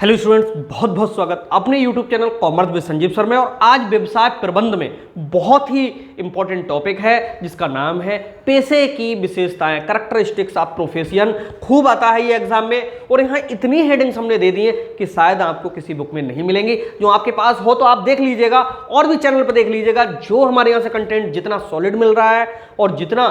Hello students, बहुत बहुत स्वागत अपने YouTube channel commerce with Sanjeev sir में। और आज व्यवसाय प्रबंध में बहुत ही इंपॉर्टेंट टॉपिक है जिसका नाम है पेशे की विशेषताएं, कैरेक्टरिस्टिक्स ऑफ प्रोफेशन। खूब आता है ये एग्जाम में और यहाँ इतनी हेडिंग्स हमने दे दी है कि शायद आपको किसी बुक में नहीं मिलेंगी। जो आपके पास हो तो आप देख लीजिएगा और भी चैनल पर देख लीजिएगा। जो हमारे यहाँ से कंटेंट जितना सॉलिड मिल रहा है और जितना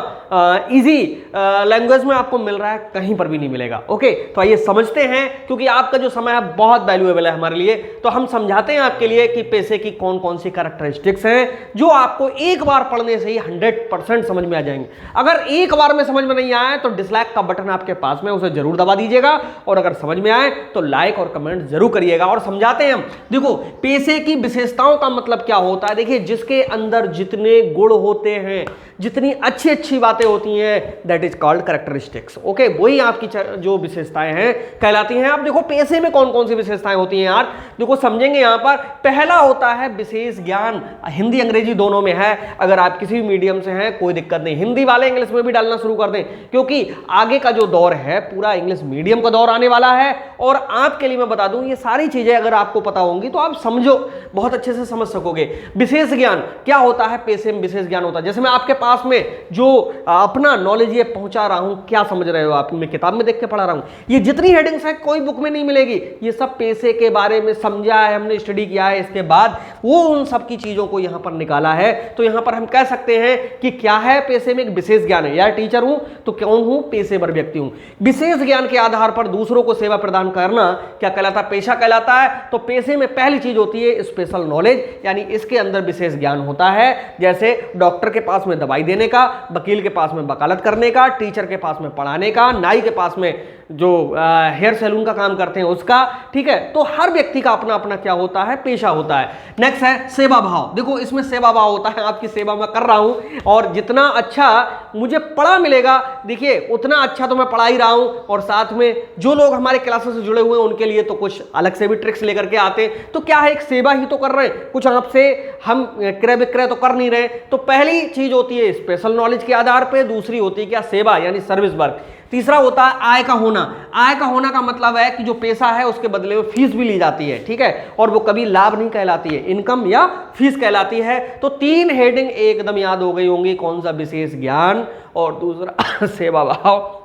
इजी लैंग्वेज में आपको मिल रहा है कहीं पर भी नहीं मिलेगा। ओके, तो आइए समझते हैं, क्योंकि आपका जो समय है बहुत वैल्यूएबल है हमारे लिए। तो हम समझाते हैं आपके लिए कि पैसे की कौन कौन सी कैरेक्टरिस्टिक्स हैं जो आपको एक बार पढ़ने से ही 100% समझ में आ जाएंगे। अगर एक बार में समझ में नहीं आए तो डिसलाइक का बटन आपके पास में, उसे जरूर दबा दीजिएगा। और अगर समझ में आए तो लाइक और कमेंट जरूर करिएगा। और समझाते हैं हम। देखो, पैसे की विशेषताओं का मतलब क्या होता है। देखिए, जिसके अंदर जितने गुण होते हैं, जितनी अच्छी अच्छी बातें होती हैं, that is called characteristics. Okay, वही आपकी जो विशेषताएं हैं कहलाती हैं। आप देखो पैसे में कौन कौन सी विशेषताएं होती हैं यार, देखो समझेंगे। यहां पर पहला होता है विशेष ज्ञान। हिंदी अंग्रेजी दोनों में है। अगर आप किसी भी मीडियम से हैं कोई दिक्कत नहीं, हिंदी वाले इंग्लिश में भी डालना शुरू कर दें, क्योंकि आगे का जो दौर है पूरा इंग्लिश मीडियम का दौर आने वाला है। और आपके लिए मैं बता दूं, ये सारी चीजें अगर आपको पता होंगी तो आप समझो, बहुत अच्छे से समझ सकोगे। विशेष ज्ञान क्या होता है, पैसे में विशेष ज्ञान होता है। जैसे मैं आपके पास में जो अपना नॉलेज ये पहुंचा रहा हूं, क्या समझ रहे हो आप, मैं किताब में देख के पढ़ा रहा हूं। ये जितनी हेडिंग्स है कोई बुक में नहीं मिलेगी। ये सब पैसे के बारे में समझा है, हमने स्टडी किया है, इसके बाद वो उन सब की चीजों को यहां पर निकाला है। तो यहां पर हम कह सकते हैं कि क्या है, पैसे में एक विशेष ज्ञान है। यार टीचर हूं तो कौन हूं, पेशेवर व्यक्ति हूं। विशेष ज्ञान के आधार पर दूसरों को सेवा प्रदान करना क्या कहलाता है, पेशा कहलाता है। तो पैसे में पहली चीज होती है स्पेशल नॉलेज, यानी इसके अंदर विशेष ज्ञान होता है। जैसे डॉक्टर के पास में दवाई देने का, वकील के पास में वकालत करने का, टीचर के पास में पढ़ाने का, नाई के पास में जो हेयर सैलून का काम करते हैं उसका। ठीक है, तो हर व्यक्ति का अपना अपना क्या होता है, पेशा होता है। नेक्स्ट है सेवा भाव। देखो इसमें सेवा भाव होता है, आपकी सेवा मैं कर रहा हूं और जितना अच्छा मुझे पढ़ा मिलेगा, देखिए उतना अच्छा तो मैं पढ़ा ही रहा हूं। और साथ में जो लोग हमारे क्लासेस से जुड़े हुए हैं उनके लिए तो कुछ अलग से भी ट्रिक्स लेकर के आते हैं। तो क्या है, एक सेवा ही तो कर रहे हैं, कुछ आपसे हम क्रय विक्रय तो कर नहीं रहे। तो पहली चीज होती है स्पेशल नॉलेज के आधार पर, दूसरी होती है क्या, सेवा यानी सर्विस वर्क। तीसरा होता है आय का होना। आय का होना का मतलब है कि जो पैसा है उसके बदले में फीस भी ली जाती है। ठीक है, और वो कभी लाभ नहीं कहलाती है, इनकम या फीस कहलाती है। तो तीन हेडिंग एकदम याद हो गई होंगी, कौन सा, विशेष ज्ञान, और दूसरा सेवा भाव,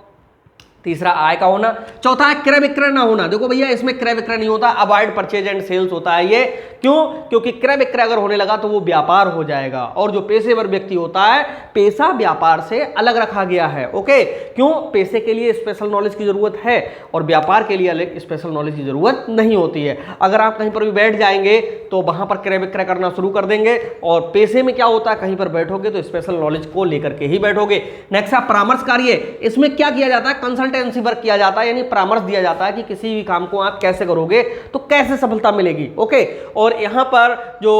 तीसरा आय का होना, चौथा है क्रय विक्रय ना होना। देखो भैया इसमें क्रय विक्रय नहीं होता, अवॉइड परचेज एंड सेल्स होता है ये। क्यों, क्योंकि क्रय विक्रय अगर होने लगा तो वो व्यापार हो जाएगा। और जो पेशेवर व्यक्ति होता है, पैसा व्यापार से अलग रखा गया है। ओके, क्यों, पैसे के लिए स्पेशल नॉलेज की जरूरत है और व्यापार के लिए अलग स्पेशल नॉलेज की जरूरत नहीं होती है। अगर आप कहीं पर भी बैठ जाएंगे तो वहां पर क्रय विक्रय करना शुरू कर देंगे। और पैसे में क्या होता है, कहीं पर बैठोगे तो स्पेशल नॉलेज को लेकर के ही बैठोगे। नेक्स्ट है परामर्श कार्य। इसमें क्या किया जाता है, कंसल्टेंसी वर्क किया जाता है, यानी परामर्श दिया जाता है कि किसी भी काम को आप कैसे करोगे तो कैसे सफलता मिलेगी। ओके, और यहां पर जो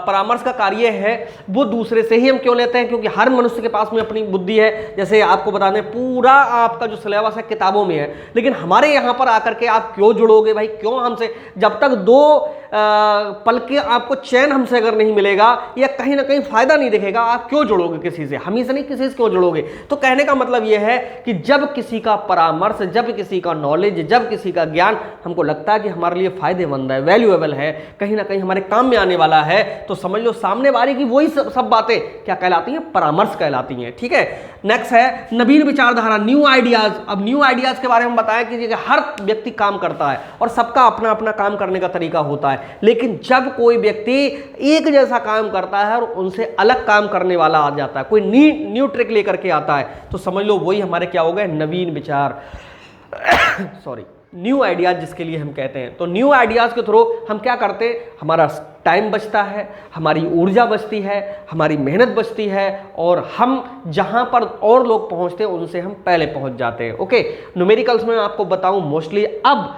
परामर्श का कार्य है वो दूसरे से ही हम क्यों लेते हैं, क्योंकि हर मनुष्य के पास में अपनी बुद्धि है। जैसे आपको बता दें, पूरा आपका जो सिलेबस है किताबों में है, लेकिन हमारे यहां पर आकर के आप क्यों जुड़ोगे भाई, क्यों हमसे, जब तक दो पल के आपको चैन हमसे अगर नहीं मिलेगा या कहीं ना कहीं फायदा नहीं दिखेगा, आप क्यों जुड़ोगे किसी से, हम ही से नहीं, किसी से क्यों जुड़ोगे। तो कहने का मतलब यह है कि जब किसी का परामर्श, जब किसी का नॉलेज, जब किसी का ज्ञान हमको लगता है कि हमारे लिए फायदेमंद है, वैल्यूएबल है, कहीं ना कहीं हमारे काम में आने वाला है, तो समझ लो सामने वाले की वही सब बातें क्या कहलाती हैं, परामर्श कहलाती हैं। ठीक है, नेक्स्ट है नवीन विचारधारा, न्यू आइडियाज। अब न्यू आइडियाज के बारे में बताया कि हर व्यक्ति काम करता है और सबका अपना अपना काम करने का तरीका होता है, लेकिन जब कोई व्यक्ति एक जैसा काम करता है और उनसे अलग काम करने वाला आ जाता है, कोई न्यू ट्रिक लेकर के आता है, तो समझ लो वही हमारे क्या हो गए, नवीन विचार सॉरी, न्यू आइडियाज जिसके लिए हम कहते हैं। तो न्यू आइडियाज के थ्रू हम क्या करते हैं, हमारा टाइम बचता है, हमारी ऊर्जा बचती है, हमारी मेहनत बचती है, और हम जहां पर और लोग पहुंचते हैं उनसे हम पहले पहुंच जाते हैं। ओके, न्यूमेरिकल्स में आपको बताऊं मोस्टली अब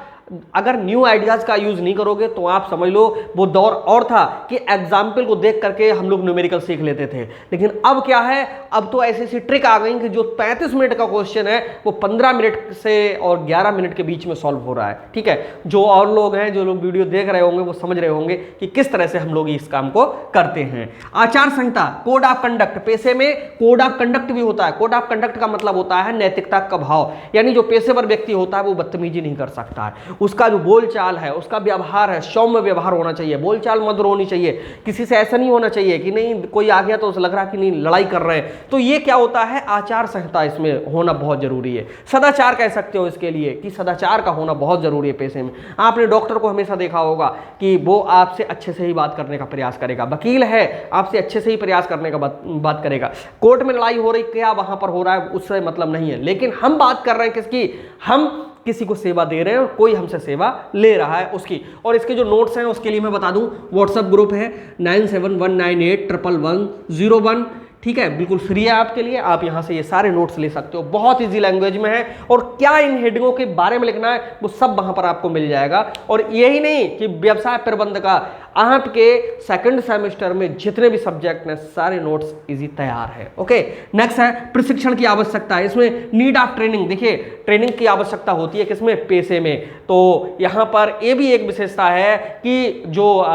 अगर न्यू आइडियाज का यूज नहीं करोगे तो आप समझ लो वो दौर और था कि एग्जाम्पल को देख करके हम लोग न्यूमेरिकल सीख लेते थे। लेकिन अब क्या है, अब तो ऐसी ऐसी ट्रिक आ गई कि जो 35 मिनट का क्वेश्चन है वो 15 मिनट से और 11 मिनट के बीच में सॉल्व हो रहा है। ठीक है, जो और लोग हैं, जो लोग वीडियो देख रहे होंगे वो समझ रहे होंगे कि किस तरह से हम लोग इस काम को करते हैं। आचार संहिता, कोड ऑफ कंडक्ट, पैसे में कोड ऑफ कंडक्ट भी होता है। कोड ऑफ कंडक्ट का मतलब होता है नैतिकता का भाव, यानी जो पेशेवर व्यक्ति होता है वो बदतमीजी नहीं कर सकता है, उसका जो बोलचाल है, उसका व्यवहार है, सौम्य व्यवहार होना चाहिए, बोलचाल मधुर होनी चाहिए, किसी से ऐसा नहीं होना चाहिए कि नहीं कोई आ गया तो उसे लग रहा कि नहीं लड़ाई कर रहे हैं। तो ये क्या होता है, आचार संहिता इसमें होना बहुत जरूरी है। सदाचार कह सकते हो इसके लिए कि सदाचार का होना बहुत जरूरी है पेशे में। आपने डॉक्टर को हमेशा देखा होगा कि वो आपसे अच्छे से ही बात करने का प्रयास करेगा, वकील है आपसे अच्छे से ही प्रयास करने का बात करेगा। कोर्ट में लड़ाई हो रही, क्या वहां पर हो रहा है उससे मतलब नहीं है, लेकिन हम बात कर रहे हैं किसकी, हम किसी को सेवा दे रहे हैं और कोई हमसे सेवा ले रहा है उसकी। और इसके जो नोट्स हैं उसके लिए मैं बता दूं, व्हाट्सएप ग्रुप है 9719811101, ठीक है, बिल्कुल फ्री है आपके लिए। आप यहां से ये सारे नोट्स ले सकते हो, बहुत इजी लैंग्वेज में है, और क्या इन हेडिंगों के बारे में लिखना है वो सब वहां पर आपको मिल जाएगा। और यही नहीं कि व्यवसाय प्रबंध का आपके सेकंड सेमेस्टर में जितने भी सब्जेक्ट हैं सारे नोट्स इजी तैयार है। ओके, नेक्स्ट है प्रशिक्षण की आवश्यकता है। इसमें नीड ऑफ ट्रेनिंग, देखिए ट्रेनिंग की आवश्यकता होती है किसमें, पेशे में। तो यहां पर ये भी एक विशेषता है कि जो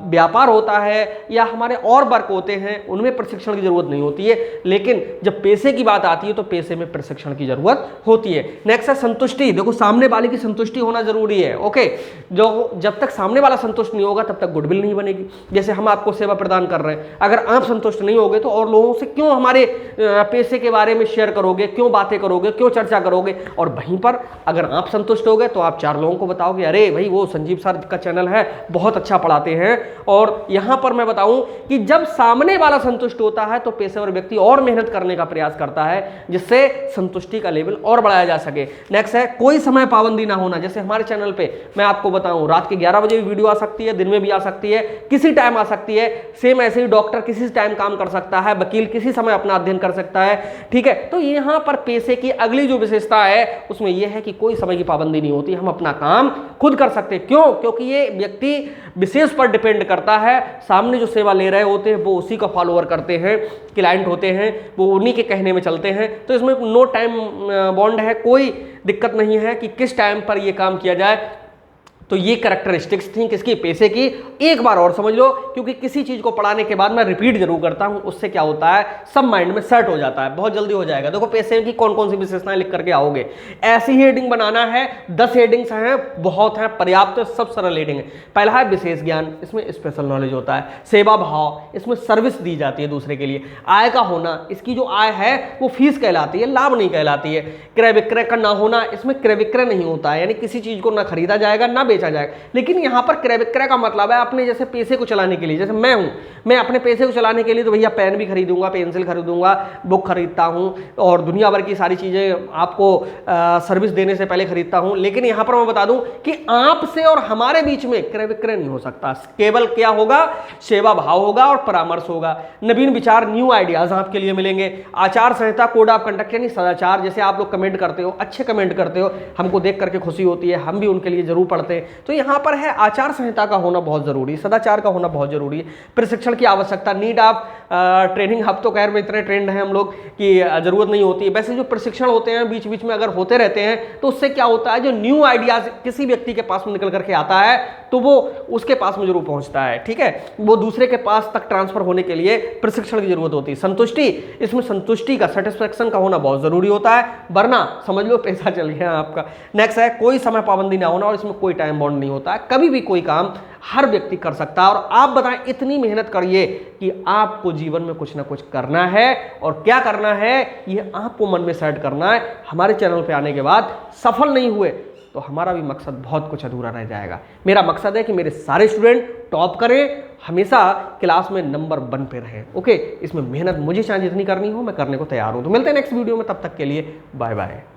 व्यापार होता है या हमारे और वर्क होते हैं उनमें प्रशिक्षण की जरूरत नहीं होती है, लेकिन जब पेशे की बात आती है तो पेशे में प्रशिक्षण की जरूरत होती है। नेक्स्ट है संतुष्टि, देखो सामने वाले की संतुष्टि होना जरूरी है। ओके, जो जब तक सामने वाला संतुष्ट नहीं होगा तब तक गुडविल नहीं बनेगी। जैसे हम आपको सेवा प्रदान कर रहे हैं, अगर आप संतुष्ट नहीं होगे तो और लोगों से क्यों हमारे पेशे के बारे में शेयर करोगे, क्यों बातें करोगे, क्यों चर्चा करोगे। और वहीं पर अगर आप संतुष्ट होगे तो आप 4 लोगों को बताओगे, अरे भाई वो संजीव सर का चैनल है, बहुत अच्छा पढ़ाते हैं। और यहां पर मैं बताऊं कि जब सामने वाला संतुष्ट होता है तो पेशेवर व्यक्ति और मेहनत करने का प्रयास करता है, जिससे संतुष्टि का लेवल और बढ़ाया जा सके। नेक्स्ट है कोई समय पाबंदी ना होना। जैसे हमारे चैनल पे मैं आपको बताऊं, रात के 11 बजे भी वीडियो आ सकती है, दिन में भी आ सकती है, किसी टाइम आ सकती है। सेम ऐसे ही डॉक्टर किसी टाइम काम कर सकता है, वकील किसी समय अपना अध्ययन कर सकता है, ठीक है। तो यहां पर पेशे की अगली जो विशेषता है उसमें यह है कि कोई समय की पाबंदी नहीं होती, हम अपना काम खुद कर सकते हैं। क्यों? क्योंकि ये व्यक्ति विशेष पर डिपेंड करता है, सामने जो सेवा ले रहे होते हैं वो उसी का फॉलोअर करते हैं, क्लाइंट होते हैं वो उन्हीं के कहने में चलते हैं। तो इसमें नो टाइम बॉन्ड है, कोई दिक्कत नहीं है कि किस टाइम पर ये काम किया जाए। तो ये कैरेक्टरिस्टिक्स थी किसकी, पेशे की। एक बार और समझ लो, क्योंकि किसी चीज को पढ़ाने के बाद मैं रिपीट जरूर करता हूं, उससे क्या होता है सब माइंड में सेट हो जाता है, बहुत जल्दी हो जाएगा। देखो पेशे की कौन कौन सी विशेषताएं लिख करके आओगे, ऐसी ही हेडिंग बनाना है। 10 हेडिंग्स हैं, बहुत है, पर्याप्त, सब सरल हेडिंग है। पहला है विशेष ज्ञान, इसमें स्पेशल नॉलेज होता है। सेवा भाव, इसमें सर्विस दी जाती है दूसरे के लिए। आय का होना, इसकी जो आय है वो फीस कहलाती है, लाभ नहीं कहलाती है। क्रय विक्रय का ना होना, इसमें क्रय विक्रय नहीं होता है, यानी किसी चीज को ना खरीदा जाएगा ना बेचा जाएगा। लेकिन यहां पर क्रय विक्रय का मतलब है अपने जैसे पैसे को चलाने के लिए, जैसे मैं हूं, मैं अपने पैसे को चलाने के लिए तो भैया पेन भी खरीदूंगा, पेंसिल खरीदूंगा, बुक खरीदता हूं और दुनिया भर की सारी चीजें आपको सर्विस देने से पहले खरीदता हूं। लेकिन यहां पर मैं बता दूं कि आपसे और हमारे बीच में क्रय विक्रय नहीं हो सकता, केवल क्या होगा, सेवा भाव होगा और परामर्श होगा। नवीन विचार, न्यू आइडियाज आपके लिए मिलेंगे। आचार संहिता, कोड ऑफ कंडक्ट यानी सदाचार, जैसे आप लोग कमेंट करते हो, अच्छे कमेंट करते हो, हमको देख करके खुशी होती है, हम भी उनके लिए जरूर पढ़ते हैं। तो यहां पर है आचार संहिता का होना बहुत जरूरी है, सदाचार का होना बहुत जरूरी है। प्रशिक्षण की आवश्यकता, नीड ऑफ ट्रेनिंग। अब तो खैर में इतने ट्रेंड हैं हम लोग कि जरूरत नहीं होती है। वैसे जो प्रशिक्षण होते हैं बीच बीच में अगर होते रहते हैं तो उससे क्या होता है, जो न्यू आइडियाज किसी व्यक्ति के पास में निकल करके आता है तो वो उसके पास में जरूर पहुंचता है, ठीक है। वो दूसरे के पास तक ट्रांसफर होने के लिए प्रशिक्षण की जरूरत होती है। संतुष्टि, इसमें संतुष्टि का, सेटिस्फेक्शन का होना बहुत जरूरी होता है, वरना समझ लो पैसा चल गया आपका। नेक्स्ट है कोई समय पाबंदी ना होना, और इसमें कोई टाइम बाउंड नहीं होता है, कभी भी कोई काम हर व्यक्ति कर सकता है। और आप बताएं, इतनी मेहनत करिए कि आपको जीवन में कुछ ना कुछ करना है, और क्या करना है ये आपको मन में सेट करना है। हमारे चैनल पे आने के बाद सफल नहीं हुए तो हमारा भी मकसद बहुत कुछ अधूरा रह जाएगा। मेरा मकसद है कि मेरे सारे स्टूडेंट टॉप करें, हमेशा क्लास में नंबर 1 पे रहें। ओके, इसमें मेहनत मुझे चाहे जितनी करनी हो मैं करने को तैयार हूं। तो मिलते हैं नेक्स्ट वीडियो में, तब तक के लिए बाय बाय।